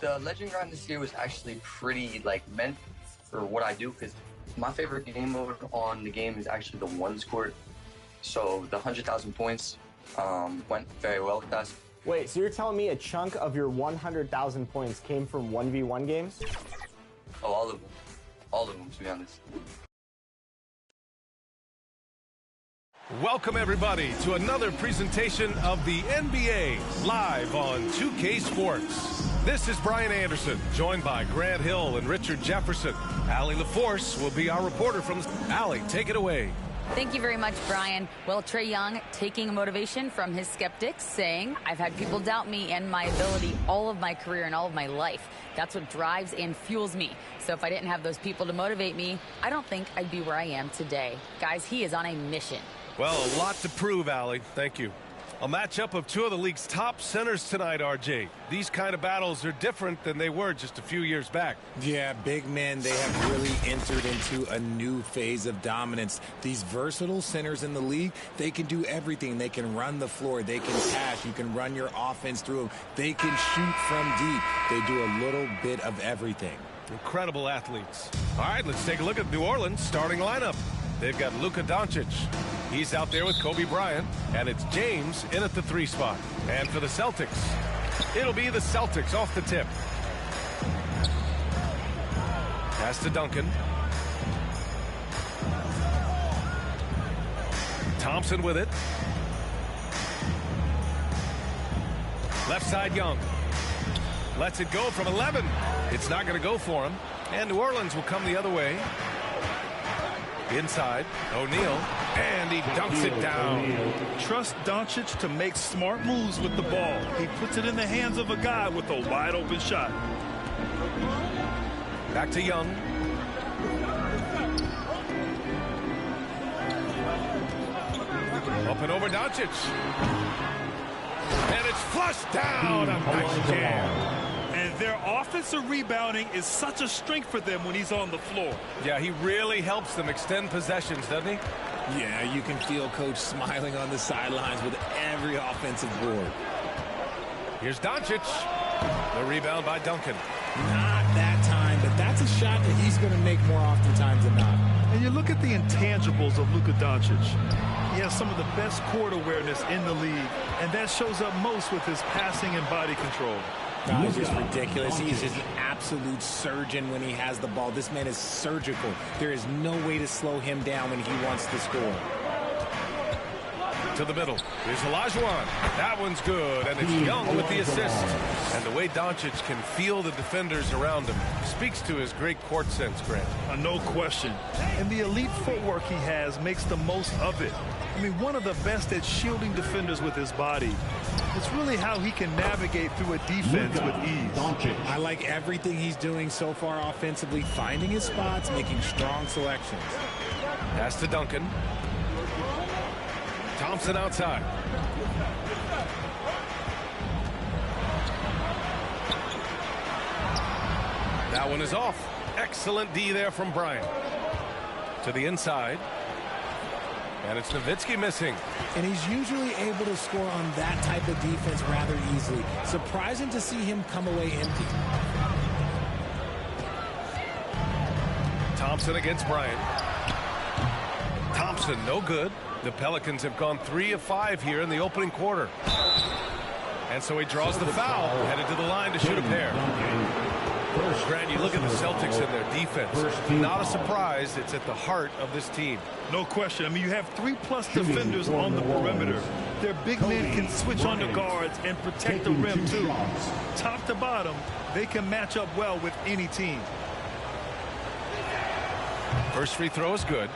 The legend grind this year was actually pretty meant for what I do, because my favorite game mode on the game is actually the ones court. So the 100,000 points went very well with us. Wait, so you're telling me a chunk of your 100,000 points came from 1v1 games? Oh, all of them. All of them, to be honest. Welcome, everybody, to another presentation of the NBA live on 2K Sports. This is Brian Anderson, joined by Grant Hill and Richard Jefferson. Allie LaForce will be our reporter from... Allie, take it away. Thank you very much, Brian. Well, Trae Young taking motivation from his skeptics, saying, I've had people doubt me and my ability all of my career and all of my life. That's what drives and fuels me. So if I didn't have those people to motivate me, I don't think I'd be where I am today. Guys, he is on a mission. Well, a lot to prove, Allie. Thank you. A matchup of two of the league's top centers tonight, RJ. These kind of battles are different than they were just a few years back. Yeah, big men, they have really entered into a new phase of dominance. These versatile centers in the league, they can do everything. They can run the floor. They can pass. You can run your offense through them. They can shoot from deep. They do a little bit of everything. Incredible athletes. All right, let's take a look at New Orleans' starting lineup. They've got Luka Doncic. He's out there with Kobe Bryant, and it's James in at the 3 spot. And for the Celtics, it'll be the Celtics off the tip. Pass to Duncan. Thompson with it. Left side, Young. Lets it go from 11. It's not going to go for him. And New Orleans will come the other way. Inside, O'Neal, and he dunks it down. Trust Doncic to make smart moves with the ball. He puts it in the hands of a guy with a wide open shot. Back to Young. Up and over Doncic. And it's flushed down. A nice jam. And their offensive rebounding is such a strength for them when he's on the floor. Yeah, he really helps them extend possessions, doesn't he? Yeah, you can feel Coach smiling on the sidelines with every offensive board. Here's Doncic. The rebound by Duncan. Not that time, but that's a shot that he's going to make more oftentimes than not. And you look at the intangibles of Luka Doncic. He has some of the best court awareness in the league, and that shows up most with his passing and body control. It's just ridiculous. He is just an absolute surgeon when he has the ball. This man is surgical. There is no way to slow him down when he wants to score. To the middle. Here's Olajuwon. That one's good, and it's Young with the assist. And the way Doncic can feel the defenders around him speaks to his great court sense, Grant. No question. And the elite footwork he has makes the most of it. I mean, one of the best at shielding defenders with his body. It's really how he can navigate through a defense with ease. I like everything he's doing so far offensively, finding his spots, making strong selections. Pass to Duncan. Thompson outside. That one is off. Excellent D there from Bryant. To the inside. And it's Nowitzki missing. And he's usually able to score on that type of defense rather easily. Surprising to see him come away empty. Thompson against Bryant. Thompson, no good. The Pelicans have gone 3 of 5 here in the opening quarter. And so he draws the foul, headed to the line to shoot a pair. Grant, you look at the Celtics and their defense. Not a surprise, it's at the heart of this team. No question. I mean, you have 3+ defenders on the perimeter. Their big men can switch on the guards and protect the rim, too. Top to bottom, they can match up well with any team. First free throw is good.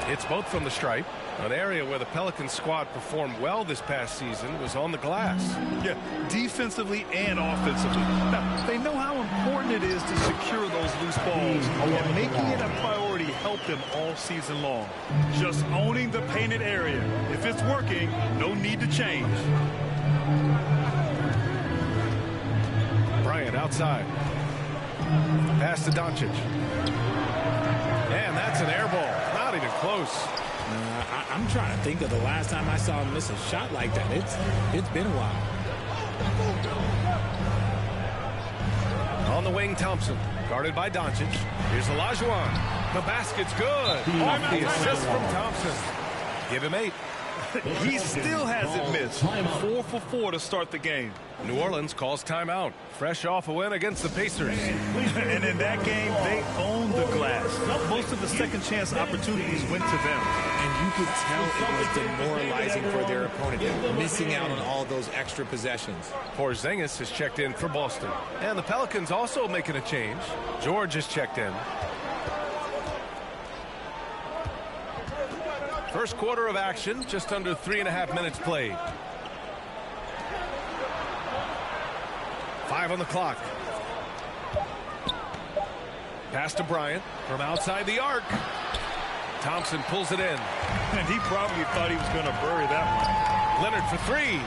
It's both from the stripe. An area where the Pelicans squad performed well this past season was on the glass. Yeah, defensively and offensively. Now, they know how important it is to secure those loose balls, and making it a priority helped them all season long. Just owning the painted area. If it's working, no need to change. Bryant outside. Pass to Doncic. And that's an air ball. Not even close. I'm trying to think of the last time I saw him miss a shot like that. It's been a while. On the wing, Thompson. Guarded by Doncic. Here's Olajuwon. The basket's good. Off the assist from Thompson. Give him 8. He still hasn't missed. 4 for 4 to start the game. New Orleans calls timeout. Fresh off a win against the Pacers. And in that game, they owned the glass. Most of the second chance opportunities went to them. And you could tell it was demoralizing for their opponent, missing out on all those extra possessions. Porzingis has checked in for Boston. And the Pelicans also making a change. George has checked in. First quarter of action, just under 3.5 minutes played. 5 on the clock. Pass to Bryant from outside the arc. Thompson pulls it in. And he probably thought he was going to bury that one. Leonard for 3.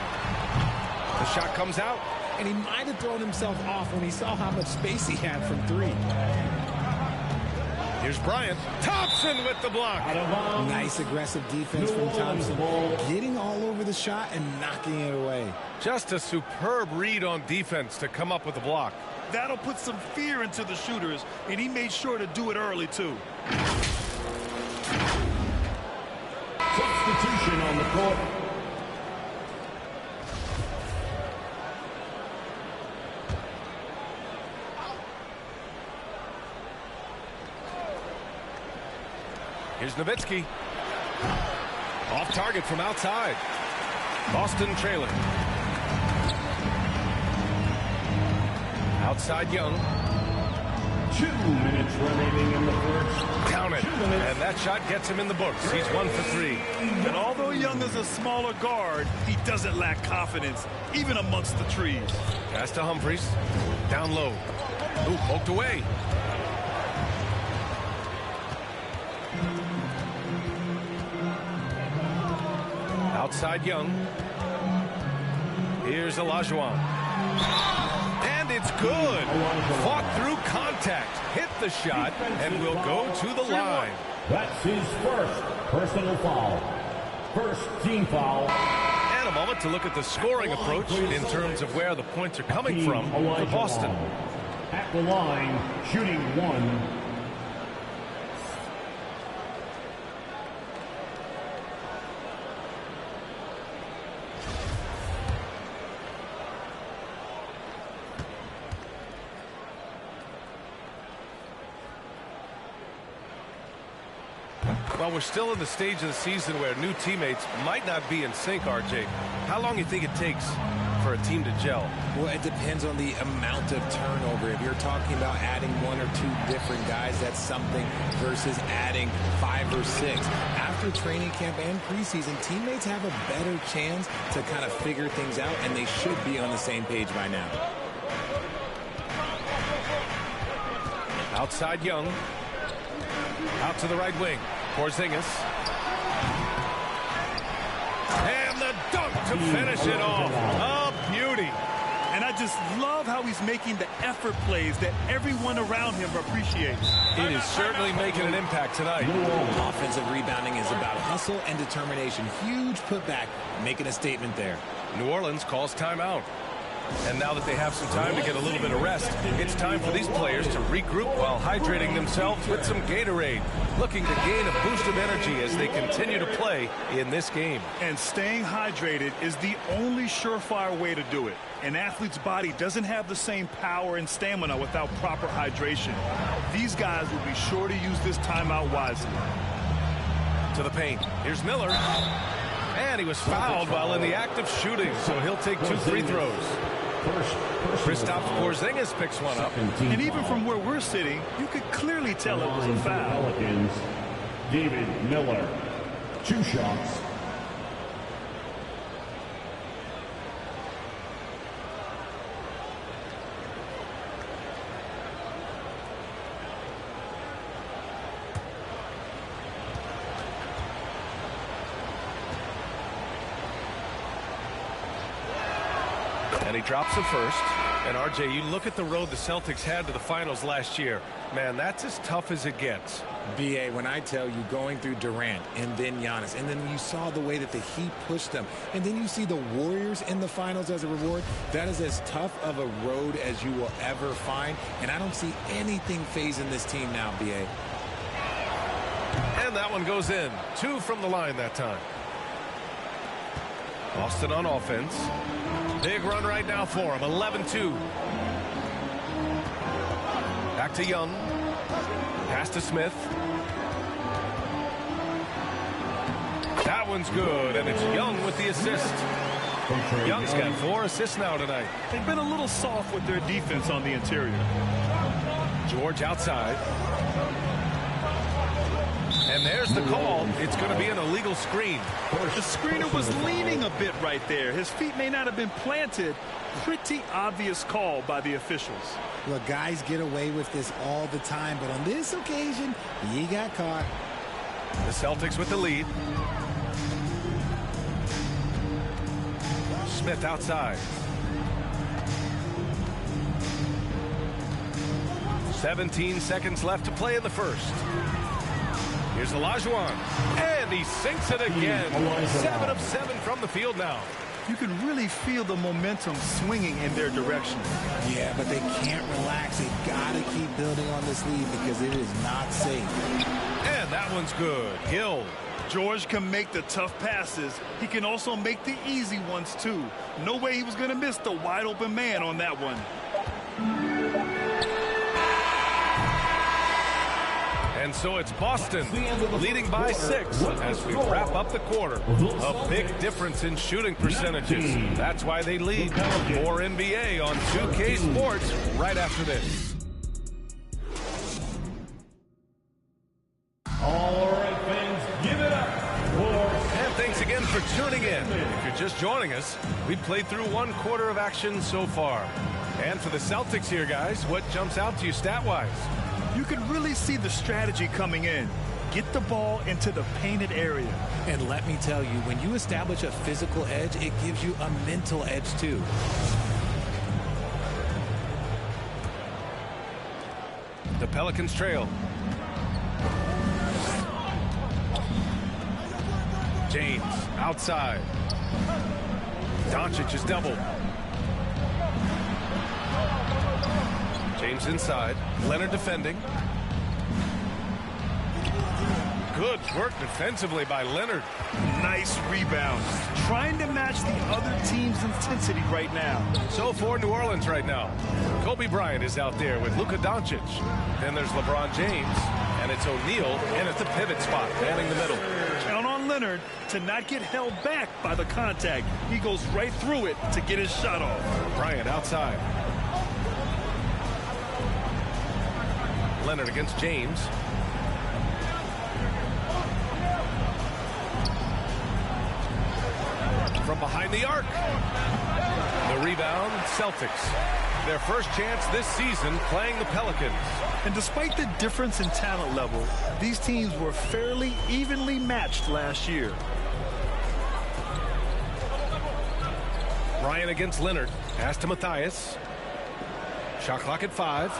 The shot comes out. And he might have thrown himself off when he saw how much space he had from 3. Here's Bryant. Thompson with the block. Nice aggressive defense from Thompson. Getting all over the shot and knocking it away. Just a superb read on defense to come up with the block. That'll put some fear into the shooters, and he made sure to do it early, too. Substitution on the court. Here's Nowitzki. Off target from outside. Boston trailing. Outside Young. 2 minutes remaining in the first. Count it. And that shot gets him in the books. He's 1 for 3. And although Young is a smaller guard, he doesn't lack confidence, even amongst the trees. Pass to Humphries. Down low. Ooh, poked away. Outside Young. Here's Olajuwon. And it's good. Fought through contact. Hit the shot and will go to the line. That's his first personal foul. First team foul. And a moment to look at the scoring approach in terms of where the points are coming from for Boston. At the line, shooting 1. Well, we're still in the stage of the season where new teammates might not be in sync, RJ. How long do you think it takes for a team to gel? Well, it depends on the amount of turnover. If you're talking about adding 1 or 2 different guys, that's something, versus adding 5 or 6. After training camp and preseason, teammates have a better chance to kind of figure things out, and they should be on the same page by now. Outside Young. Out to the right wing. Porzingis. And the dunk to finish it off. A beauty. And I just love how he's making the effort plays that everyone around him appreciates. It is certainly making an impact tonight. Offensive rebounding is about hustle and determination. Huge putback, making a statement there. New Orleans calls timeout. And now that they have some time to get a little bit of rest, it's time for these players to regroup while hydrating themselves with some Gatorade, looking to gain a boost of energy as they continue to play in this game. And staying hydrated is the only surefire way to do it. An athlete's body doesn't have the same power and stamina without proper hydration. These guys will be sure to use this timeout wisely. To the paint. Here's Miller. And he was fouled while in the act of shooting, so he'll take 2 free throws. Kristaps Porzingis picks one up. And even from where we're sitting, you could clearly tell it was a foul. Pelicans, David Miller, 2 shots. And he drops the first. And, RJ, you look at the road the Celtics had to the finals last year. Man, that's as tough as it gets. BA, when I tell you going through Durant and then Giannis, and then you saw the way that the Heat pushed them, and then you see the Warriors in the finals as a reward, that is as tough of a road as you will ever find. And I don't see anything phasing this team now, BA. And that one goes in. 2 from the line that time. Boston on offense. Big run right now for him. 11-2. Back to Young. Pass to Smith. That one's good, and it's Young with the assist. Young's got 4 assists now tonight. They've been a little soft with their defense on the interior. George outside. And there's the call. It's going to be an illegal screen. The screener was leaning a bit right there. His feet may not have been planted. Pretty obvious call by the officials. Look, guys get away with this all the time, but on this occasion, he got caught. The Celtics with the lead. Smith outside. 17 seconds left to play in the first. Here's Olajuwon, and he sinks it again. 7 of 7 from the field now. You can really feel the momentum swinging in their direction. Yeah, but they can't relax. They got to keep building on this lead because it is not safe. And that one's good. Hill. George can make the tough passes. He can also make the easy ones, too. No way he was going to miss the wide-open man on that one. And so it's Boston leading by 6 as we wrap up the quarter. A big difference in shooting percentages. That's why they lead. More NBA on 2K Sports right after this. All right, fans, give it up for... And thanks again for tuning in. If you're just joining us, we've played through 1 quarter of action so far. And for the Celtics here, guys, what jumps out to you stat-wise? You can really see the strategy coming in. Get the ball into the painted area. And let me tell you, when you establish a physical edge, it gives you a mental edge, too. The Pelicans trail. James outside. Doncic is doubled. James inside. Leonard defending. Good work defensively by Leonard. Nice rebound. Trying to match the other team's intensity right now. So for New Orleans right now, Kobe Bryant is out there with Luka Doncic. Then there's LeBron James, and it's O'Neal in at the pivot spot, manning the middle. Count on Leonard to not get held back by the contact. He goes right through it to get his shot off. Bryant outside. Leonard against James. From behind the arc. The rebound, Celtics. Their first chance this season playing the Pelicans. And despite the difference in talent level, these teams were fairly evenly matched last year. Bryant against Leonard. Pass to Matthias. Shot clock at 5.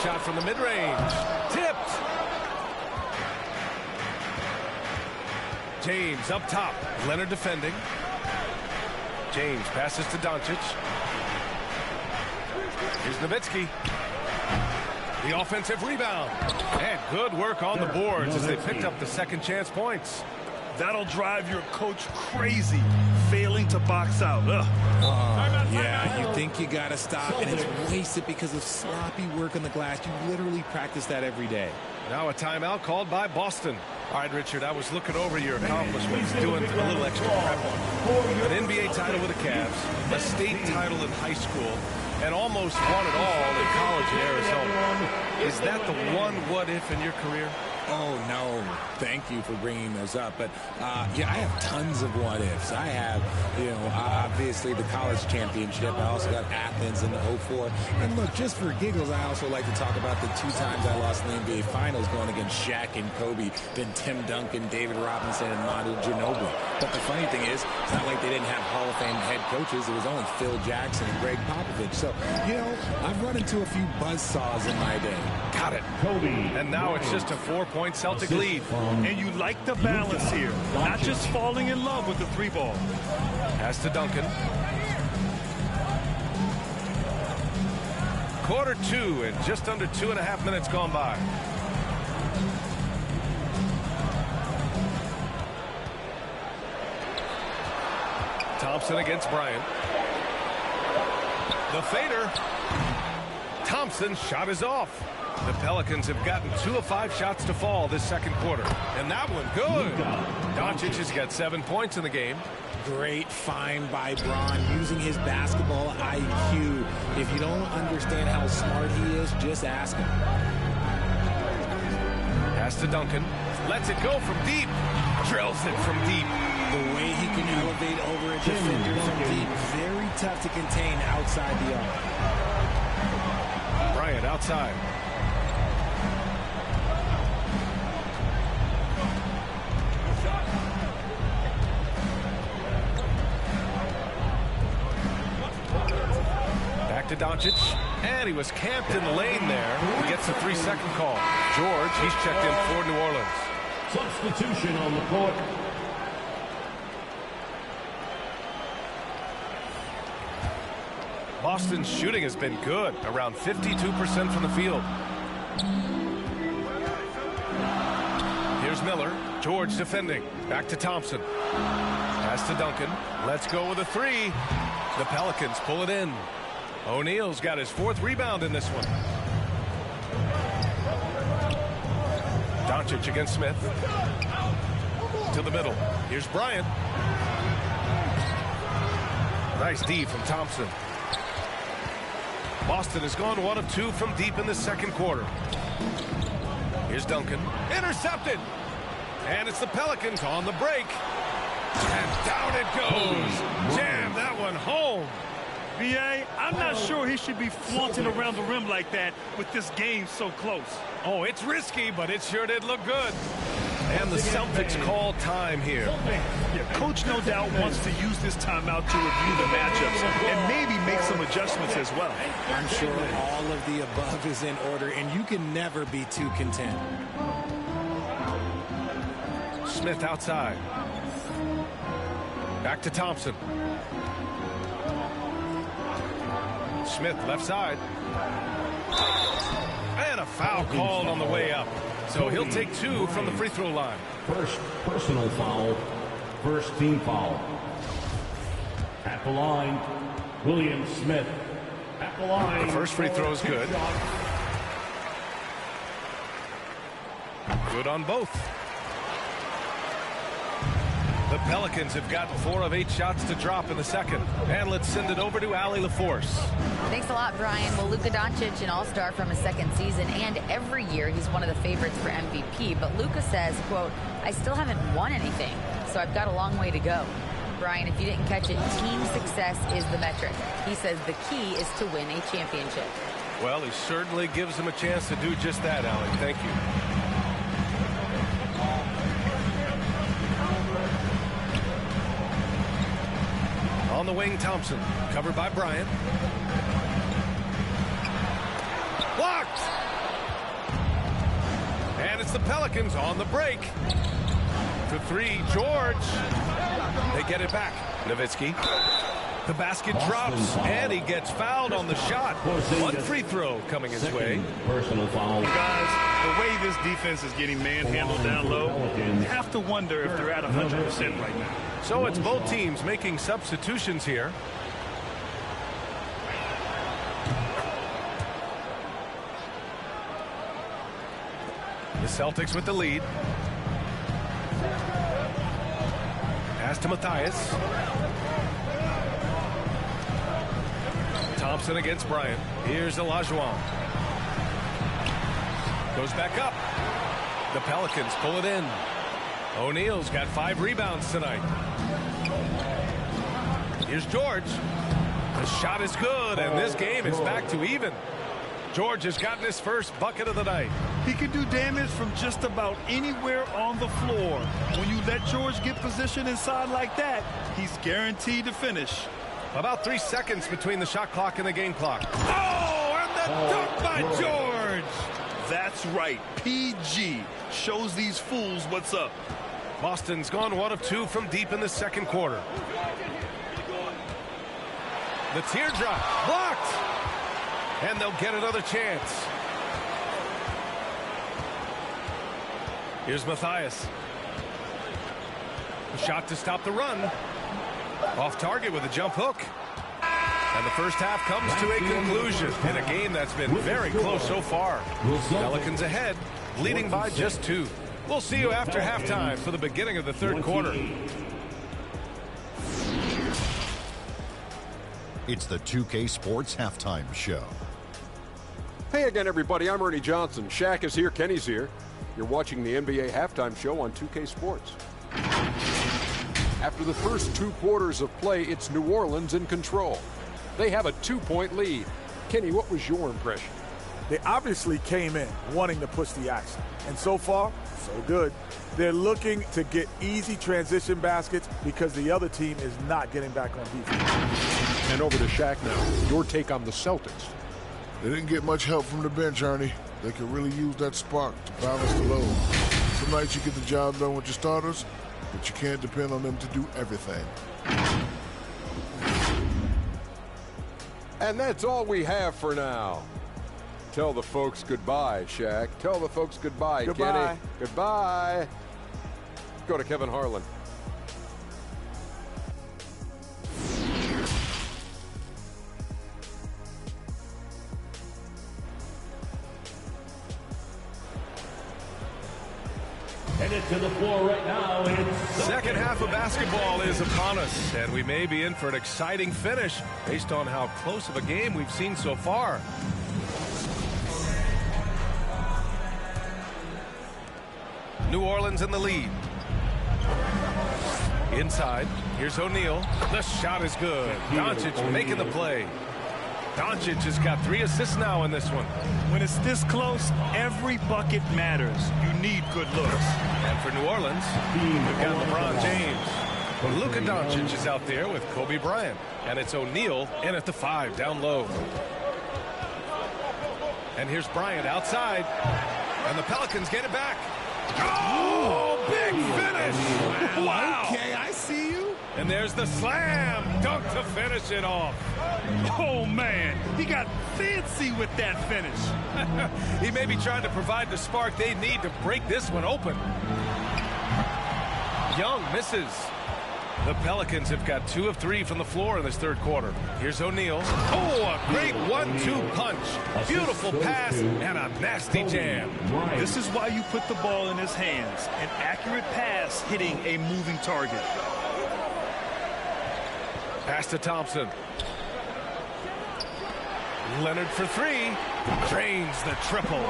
Shot from the mid-range. Tipped. James up top. Leonard defending. James passes to Doncic. Here's Nowitzki. The offensive rebound. And good work on the boards as they picked up the second chance points. That'll drive your coach crazy, failing to box out. Yeah, you think you got to stop, and it's wasted because of sloppy work on the glass. You literally practice that every day. Now a timeout called by Boston. All right, Richard, I was looking over your accomplishments, doing a little extra prep on an NBA title with the Cavs, a state title in high school, and almost won it all in college in Arizona. Is that the one what-if in your career? Oh, no. Thank you for bringing those up. But, yeah, I have tons of what-ifs. I have, obviously the college championship. I also got Athens in the 04. And, look, just for giggles, I also like to talk about the 2 times I lost in the NBA Finals going against Shaq and Kobe, then Tim Duncan, David Robinson, and Manu Ginobili. But the funny thing is, it's not like they didn't have Hall of Fame head coaches. It was only Phil Jackson and Greg Popovich. So, I've run into a few buzzsaws in my day. Got it. Kobe. And now it's just a 4-point Celtic lead. And you like the balance here. Not just falling in love with the 3-ball. Pass to Duncan. Quarter 2 and just under 2.5 minutes gone by. Thompson against Bryant. The fader. Thompson's shot is off. The Pelicans have gotten 2 of 5 shots to fall this second quarter. And that one good. Doncic has got 7 points in the game. Great find by Bron using his basketball IQ. If you don't understand how smart he is, just ask him. Pass to Duncan. Lets it go from deep. Drills it from deep. The way he can elevate over a defender from deep, very tough to contain outside the arc. Bryant outside. Back to Doncic, and he was camped in the lane there. He gets a 3-second call. George, he's checked in for New Orleans. Substitution on the court. Boston's shooting has been good, around 52% from the field. Here's Miller. George defending. Back to Thompson. Pass to Duncan. Let's go with a 3. The Pelicans pull it in. O'Neal's got his 4th rebound in this one. Doncic against Smith. To the middle. Here's Bryant. Nice D from Thompson. Boston has gone 1 of 2 from deep in the second quarter. Here's Duncan. Intercepted. And it's the Pelicans on the break. And down it goes. Jam that one home. B.A., I'm not sure he should be flaunting around the rim like that with this game so close. Oh, it's risky, but it sure did look good. And the Celtics call time here. Yeah, Coach no doubt wants to use this timeout to review the matchups and maybe make some adjustments as well. I'm sure all of the above is in order, and you can never be too content. Smith outside. Back to Thompson. Smith left side. And a foul called on the way up. So he'll take 2 from the free throw line. First personal foul. First team foul. At the line, William Smith. At the line. The first free throw is good. Good on both. The Pelicans have gotten 4 of 8 shots to drop in the second. And let's send it over to Allie LaForce. Thanks a lot, Brian. Well, Luka Doncic, an all-star from his second season, and every year he's one of the favorites for MVP. But Luka says, quote, I still haven't won anything, so I've got a long way to go. Brian, if you didn't catch it, team success is the metric. He says the key is to win a championship. Well, he certainly gives him a chance to do just that, Allie. Thank you. On the wing, Thompson, covered by Bryant. Blocked! And it's the Pelicans on the break. To 3, George. They get it back. Nowitzki. The basket drops, and he gets fouled on the shot. 1 free throw coming his way. Personal foul. Guys, the way this defense is getting manhandled down low, you have to wonder if they're at 100% right now. So it's both teams making substitutions here. The Celtics with the lead. Pass to Matthias. Thompson against Bryant. Here's Olajuwon. Goes back up. The Pelicans pull it in. O'Neal's got 5 rebounds tonight. Here's George. The shot is good, and this game is back to even. George has gotten his first bucket of the night. He can do damage from just about anywhere on the floor. When you let George get position inside like that, he's guaranteed to finish. About 3 seconds between the shot clock and the game clock. Oh, and the dunk by George! That's right. PG shows these fools what's up. Boston's gone 1 of 2 from deep in the second quarter. The teardrop blocked. And they'll get another chance. Here's Matthias. A shot to stop the run. Off target with a jump hook. And the first half comes to a conclusion in a game that's been very close so far. Pelicans ahead, leading by just 2. We'll see you after halftime for the beginning of the third quarter. It's the 2K Sports Halftime Show. Hey again, everybody. I'm Ernie Johnson. Shaq is here. Kenny's here. You're watching the NBA Halftime Show on 2K Sports. After the first 2 quarters of play, it's New Orleans in control. They have a 2-point lead. Kenny, what was your impression? They obviously came in wanting to push the action. And so far, so good. They're looking to get easy transition baskets because the other team is not getting back on defense. And over to Shaq now. Your take on the Celtics. They didn't get much help from the bench, Ernie. They could really use that spark to balance the load. Some nights you get the job done with your starters, but you can't depend on them to do everything. And that's all we have for now. Tell the folks goodbye, Shaq. Tell the folks goodbye, Goodbye. Kenny. Goodbye. Go to Kevin Harlan. Headed to the floor right now. It's Second half of basketball is upon us, and we may be in for an exciting finish based on how close of a game we've seen so far. New Orleans in the lead. Inside, here's O'Neal. The shot is good. Doncic making the play. Doncic has got 3 assists now in this one. When it's this close, every bucket matters. You need good looks. And for New Orleans, we've got LeBron James. Luka Doncic is out there with Kobe Bryant. And it's O'Neal in at the 5, down low. And here's Bryant outside. And the Pelicans get it back. Oh, big finish. Wow. Okay, I see you. And there's the slam dunk to finish it off. Oh, man. He got fancy with that finish. He may be trying to provide the spark they need to break this one open. Young misses. The Pelicans have got 2 of 3 from the floor in this third quarter. Here's O'Neal. Oh, a great 1-2 punch. Beautiful pass and a nasty jam. This is why you put the ball in his hands. An accurate pass hitting a moving target. Pass to Thompson. Leonard for 3. Drains the triple.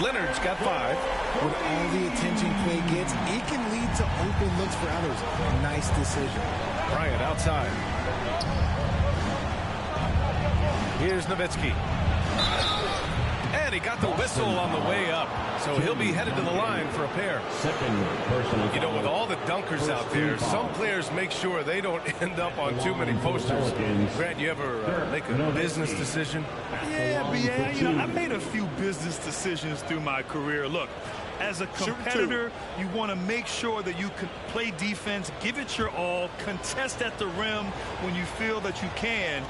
Leonard's got 5. With all the attention Clay gets, it can lead to open looks for others. Nice decision. Bryant outside. Here's Nowitzki. And he got the whistle on the way up. So he'll be headed to the line for a pair. second personal. You know, with all the dunkers out there, some players make sure they don't end up on too many posters. Grant, you ever make a business decision? Yeah, you know, I made a few business decisions through my career. Look, as a competitor, you want to make sure that you can play defense, give it your all, contest at the rim when you feel that you can.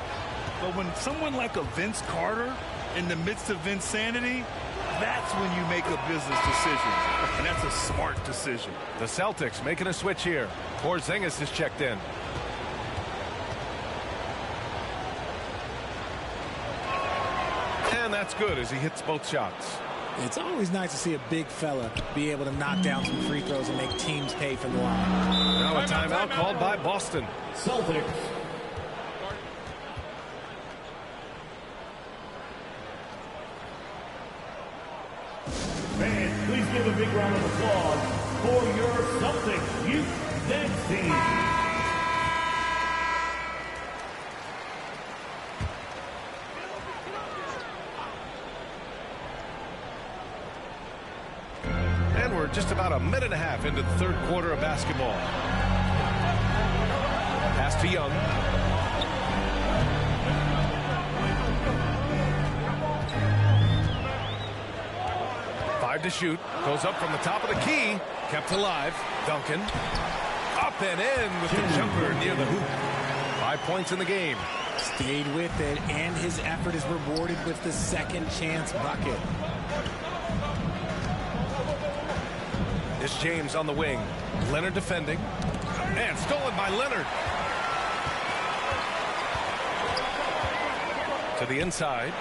But when someone like a Vince Carter in the midst of insanity, that's when you make a business decision. And that's a smart decision. The Celtics making a switch here. Porzingis is checked in. And that's good as he hits both shots. It's always nice to see a big fella be able to knock down some free throws and make teams pay for the line. Now a timeout called by Boston. Celtics. Fans, please give a big round of applause for your Celtics youth dance team. And we're just about a minute and a half into the third quarter of basketball. Pass to Young. To shoot, goes up from the top of the key, kept alive. Duncan up and in with the jumper near the hoop. 5 points in the game. Stayed with it, and his effort is rewarded with the second chance bucket. It's James on the wing. Leonard defending, and stolen by Leonard. To the inside.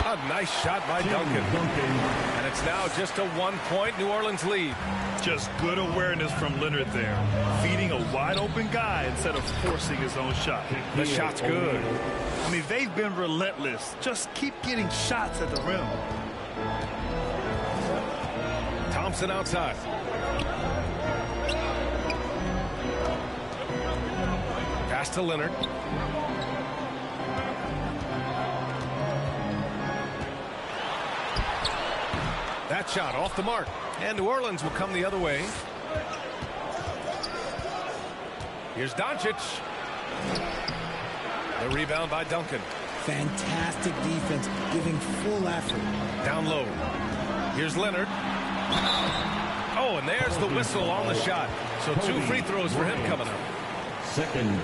A nice shot by Duncan. And it's now just a 1-point New Orleans lead. Just good awareness from Leonard there. Feeding a wide-open guy instead of forcing his own shot. The shot's good. I mean, they've been relentless. Just keep getting shots at the rim. Thompson outside. Pass to Leonard. That shot off the mark, and New Orleans will come the other way. Here's Doncic. The rebound by Duncan. Fantastic defense, giving full effort. Down low. Here's Leonard. Oh, and there's the whistle on the shot. So 2 free throws for him coming up.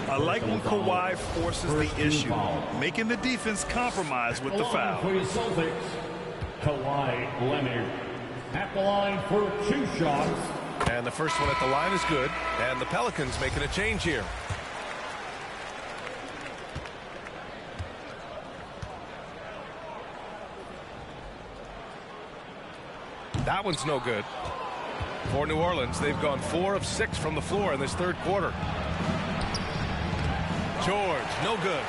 I like when Kawhi forces the issue, making the defense compromise with the foul. For your Celtics, Kawhi Leonard at the line for 2 shots. And the first one at the line is good. And the Pelicans making a change here. That one's no good. For New Orleans, they've gone 4 of 6 from the floor in this third quarter. George, no good.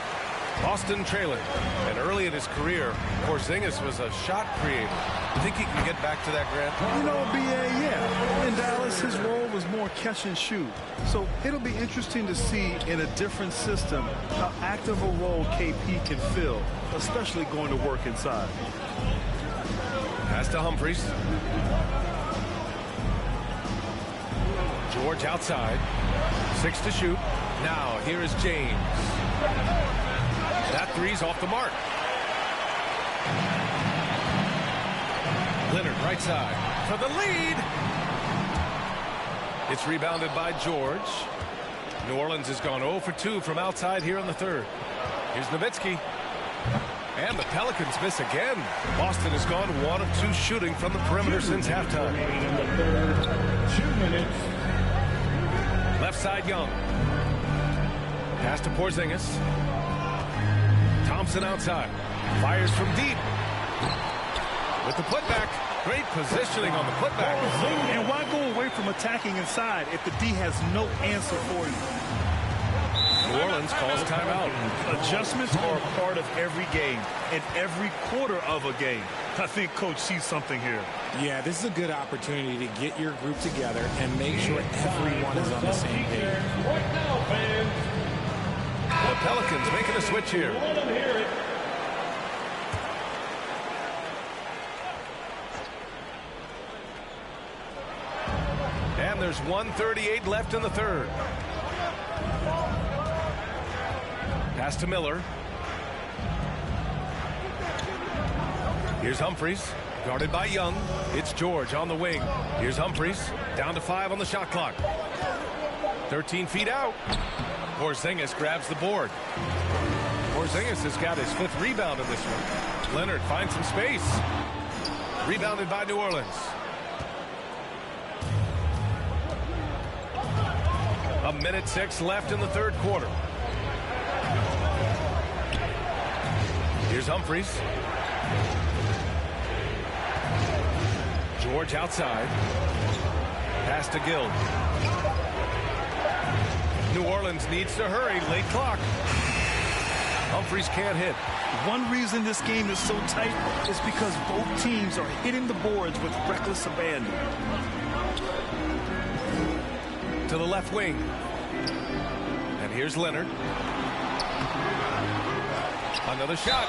Boston trailing. And early in his career, Porzingis was a shot creator. You think he can get back to that, Grant? You know, B.A., yeah. In Dallas, his role was more catch and shoot. So it'll be interesting to see in a different system how active a role KP can fill, especially going to work inside. Pass to Humphries. George outside. 6 to shoot. Now, here is James. That three's off the mark. Leonard right side for the lead. It's rebounded by George. New Orleans has gone 0 for 2 from outside here in the third. Here's Nowitzki. And the Pelicans miss again. Boston has gone 1 of 2 shooting from the perimeter since halftime. 2 minutes. Left side Young. Pass to Porzingis. Thompson outside. Fires from deep. With the putback. Great positioning on the putback. And why go away from attacking inside if the D has no answer for you? New Orleans calls timeout. Adjustments are a part of every game and every quarter of a game. I think Coach sees something here. Yeah, this is a good opportunity to get your group together and make sure everyone is on the same page. Right now, fans. The Pelicans making a switch here. And there's 1:38 left in the third. Pass to Miller. Here's Humphries, guarded by Young. It's George on the wing. Here's Humphries, down to 5 on the shot clock. 13 feet out. Porzingis grabs the board. Porzingis has got his 5th rebound in this one. Leonard finds some space. Rebounded by New Orleans. A minute 6 left in the third quarter. Here's Humphries. George outside. Pass to Gill. New Orleans needs to hurry. Late clock. Humphries can't hit. One reason this game is so tight is because both teams are hitting the boards with reckless abandon. To the left wing. And here's Leonard. Another shot.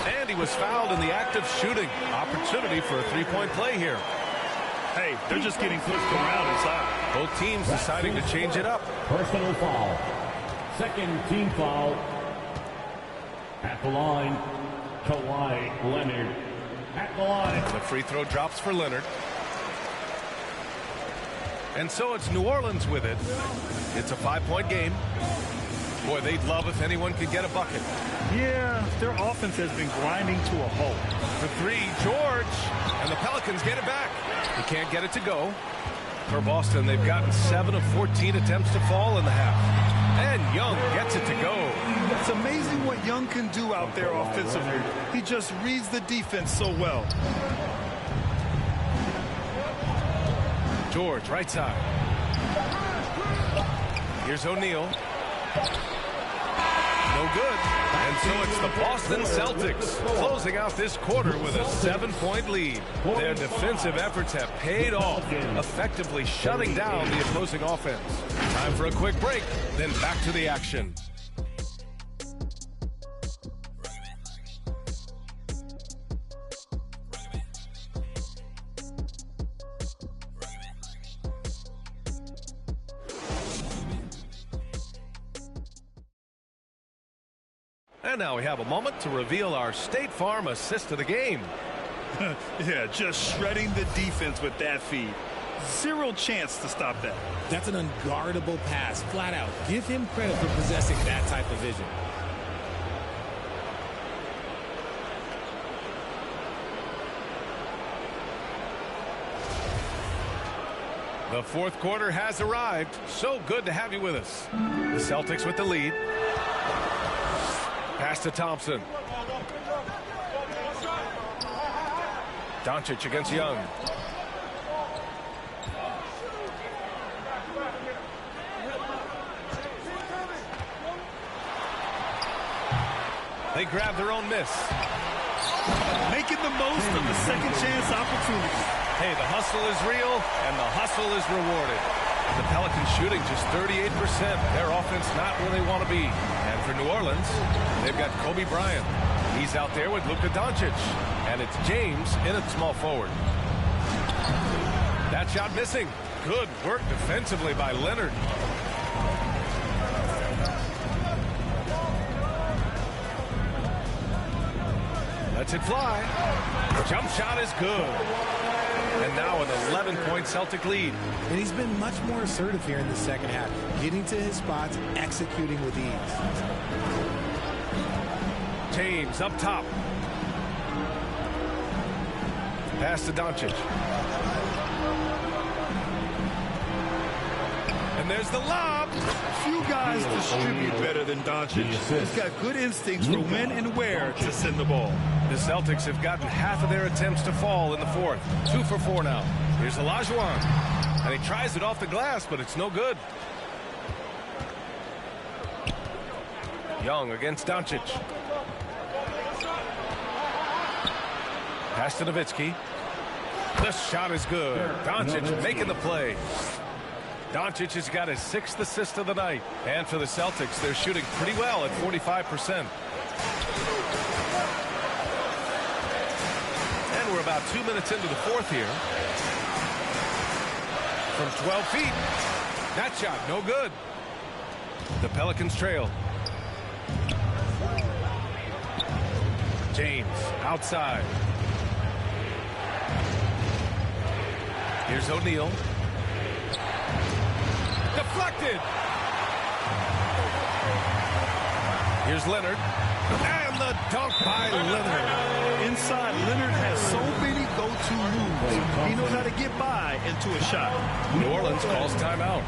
And he was fouled in the act of shooting. Opportunity for a three-point play here. Hey, they're just getting pushed around inside. Both teams deciding to change it up. Personal foul. Second team foul. At the line, Kawhi Leonard. At the line. The free throw drops for Leonard. And so it's New Orleans with it. It's a 5-point game. Boy, they'd love if anyone could get a bucket. Yeah, their offense has been grinding to a halt. The three, George, and the Pelicans get it back. He can't get it to go. For Boston, they've gotten 7 of 14 attempts to fall in the half. And Young gets it to go. It's amazing what Young can do out there offensively. He just reads the defense so well. George, right side. Here's O'Neal. No good. And so it's the Boston Celtics closing out this quarter with a 7-point lead. Their defensive efforts have paid off, effectively shutting down the opposing offense. Time for a quick break, then back to the action. And now we have a moment to reveal our State Farm assist of the game. Yeah, just shredding the defense with that feed. Zero chance to stop that. That's an unguardable pass, flat out. Give him credit for possessing that type of vision. The fourth quarter has arrived. So good to have you with us. The Celtics with the lead. Pass to Thompson. Doncic against Young. They grab their own miss. Making the most of the second chance opportunity. Hey, the hustle is real, and the hustle is rewarded. The Pelicans shooting just 38%. Their offense not where they want to be. And for New Orleans, they've got Kobe Bryant. He's out there with Luka Doncic. And it's James in at small forward. That shot missing. Good work defensively by Leonard. Lets it fly. Jump shot is good. And now an 11-point Celtic lead. And he's been much more assertive here in the second half, getting to his spots, executing with ease. James up top. Pass to Doncic. And there's the lob. Few guys distribute better than Doncic. He's got good instincts for when and where to send the ball. The Celtics have gotten half of their attempts to fall in the fourth. 2 for 4 now. Here's Olajuwon. And he tries it off the glass, but it's no good. Young against Doncic. Pass to Nowitzki. The shot is good. Doncic making the play. Doncic has got his 6th assist of the night. And for the Celtics, they're shooting pretty well at 45%. And we're about 2 minutes into the fourth here. From 12 feet. That shot, no good. The Pelicans trail. James outside. Here's O'Neal. Deflected. Here's Leonard. And the dunk by Leonard. Inside, Leonard has so many go-to moves. He knows how to get by into a shot. New Orleans calls timeout.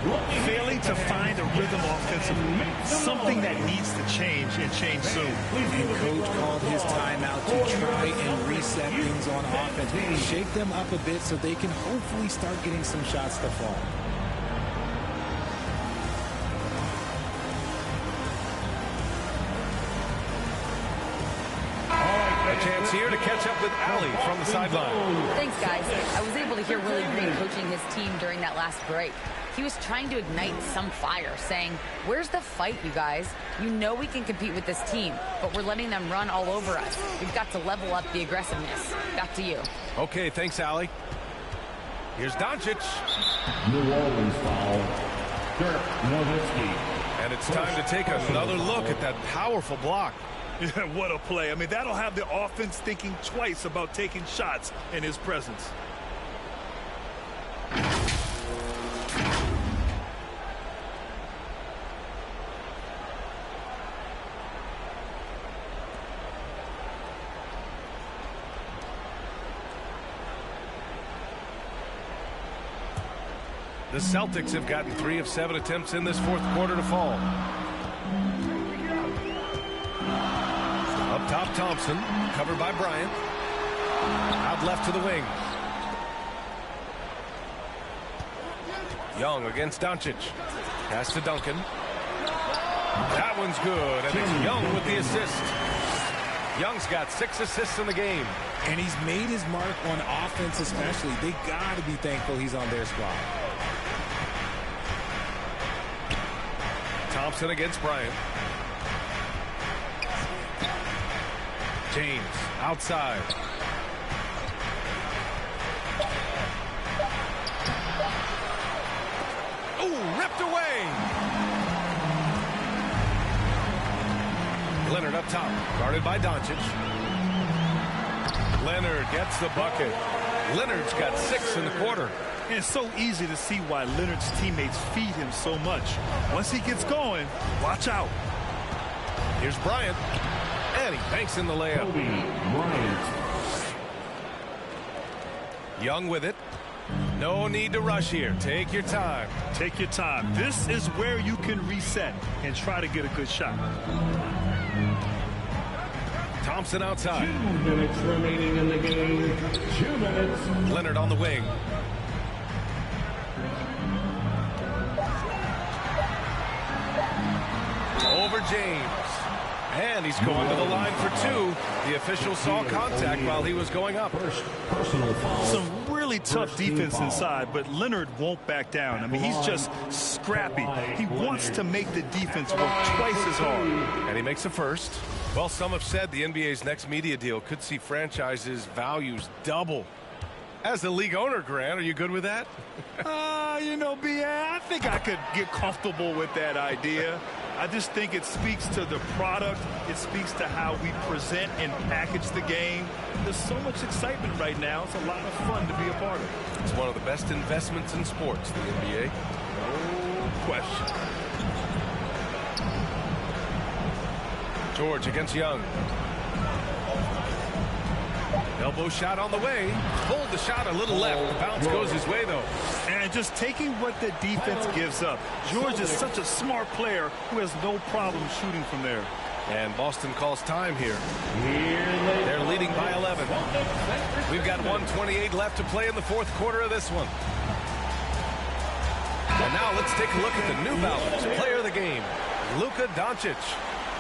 Failing to find a rhythm offensively. Something that needs to change and change soon. And coach called his timeout to try and reset things on offense. Shake them up a bit so they can hopefully start getting some shots to fall. A chance here to catch up with Allie from the sideline. Thanks, guys. I was able to hear Willie Green coaching his team during that last break. He was trying to ignite some fire, saying, "Where's the fight, you guys? You know we can compete with this team, but we're letting them run all over us. We've got to level up the aggressiveness." Back to you. Okay, thanks, Allie. Here's Doncic. New Orleans foul. Dirk Nowitzki. And it's time to take another look at that powerful block. Yeah, what a play. I mean, that'll have the offense thinking twice about taking shots in his presence. The Celtics have gotten 3 of 7 attempts in this fourth quarter to fall. Up top, Thompson, covered by Bryant. Out left to the wing. Young against Doncic. Pass to Duncan. That one's good, and it's Young with the assist. Young's got 6 assists in the game. And he's made his mark on offense especially. They got to be thankful he's on their squad. Thompson against Bryant. James outside. Oh, ripped away. Leonard up top, guarded by Doncic. Leonard gets the bucket. Leonard's got 6 in the quarter. And it's so easy to see why Leonard's teammates feed him so much. Once he gets going, watch out. Here's Bryant. And he banks in the layup. Young with it. No need to rush here. Take your time. Take your time. This is where you can reset and try to get a good shot. Thompson outside. 2 minutes remaining in the game. 2 minutes. Leonard on the wing. Over James. And he's going to the line for 2. The official saw contact while he was going up. Personal foul. Some really tough defense inside, but Leonard won't back down. I mean, he's just scrappy. He wants to make the defense work twice as hard. And he makes a first. Well, some have said the NBA's next media deal could see franchises' values double. As the league owner, Grant, are you good with that? You know, B.A., I think I could get comfortable with that idea. I just think it speaks to the product. It speaks to how we present and package the game. There's so much excitement right now. It's a lot of fun to be a part of. It's one of the best investments in sports, the NBA. No question. George against Young. Elbow shot on the way. Pulled the shot a little left. The bounce goes his way, though. And just taking what the defense gives up. George is such a smart player who has no problem shooting from there. And Boston calls time here. They're leading by 11. We've got 1:28 left to play in the fourth quarter of this one. And now let's take a look at the New Balance player of the game, Luka Doncic.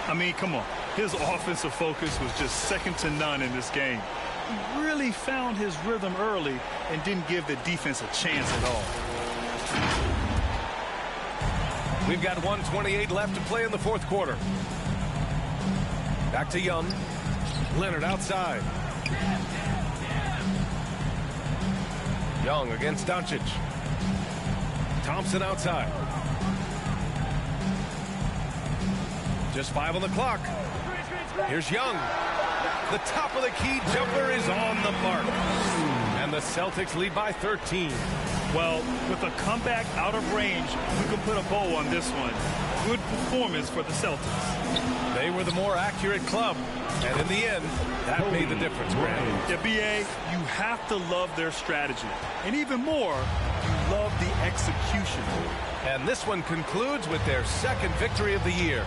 I mean, come on. His offensive focus was just second to none in this game. He really found his rhythm early and didn't give the defense a chance at all. We've got 1:28 left to play in the fourth quarter. Back to Young. Leonard outside. Young against Doncic. Thompson outside. Just 5 on the clock. Here's Young. The top of the key jumper is on the mark. And the Celtics lead by 13. Well, with a comeback out of range, we can put a bow on this one. Good performance for the Celtics. They were the more accurate club. And in the end, that made the difference, Grant. Yeah, B.A., you have to love their strategy. And even more, you love the execution. And this one concludes with their second victory of the year.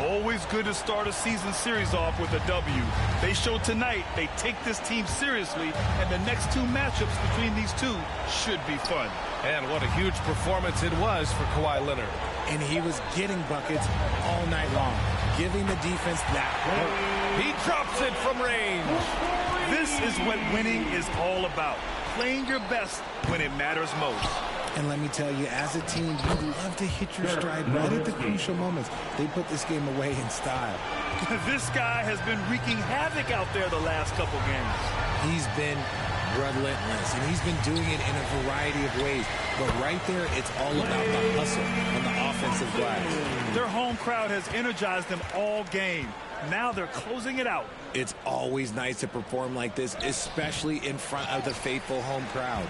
Always good to start a season series off with a W. They show tonight they take this team seriously, and the next 2 matchups between these two should be fun. And what a huge performance it was for Kawhi Leonard. And he was getting buckets all night long, giving the defense that hope. He drops it from range. is what winning is all about. Playing your best when it matters most. And let me tell you, as a team, you love to hit your stride right at the crucial moments. They put this game away in style. This guy has been wreaking havoc out there the last couple games. He's been relentless, and he's been doing it in a variety of ways. But right there, it's all about the hustle on the offensive glass. Their home crowd has energized them all game. Now they're closing it out. It's always nice to perform like this, especially in front of the faithful home crowd.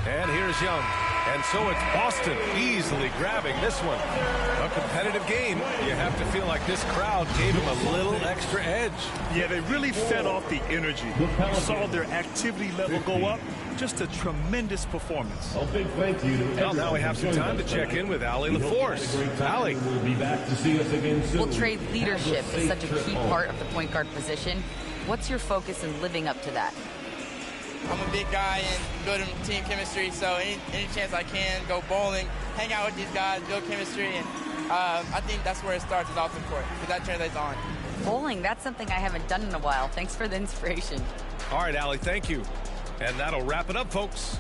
And here's Young. And so it's Boston easily grabbing this one. A competitive game. You have to feel like this crowd gave him a little extra edge. Yeah, they really fed off the energy. You saw their activity level go up. Just a tremendous performance. A big thank you to Well, now we have some time to check in with Allie LaForce. Allie. We'll be back to see us again soon. Well, Trey, leadership is such a key part of the point guard position. What's your focus in living up to that? I'm a big guy and building team chemistry, so any chance I can, go bowling, hang out with these guys, build chemistry, and I think that's where it starts is off the court, because that translates on. Bowling, that's something I haven't done in a while. Thanks for the inspiration. All right, Allie, thank you. And that'll wrap it up, folks.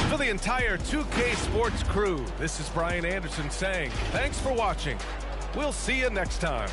For the entire 2K Sports crew, this is Brian Anderson saying thanks for watching. We'll see you next time.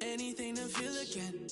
Anything to feel again.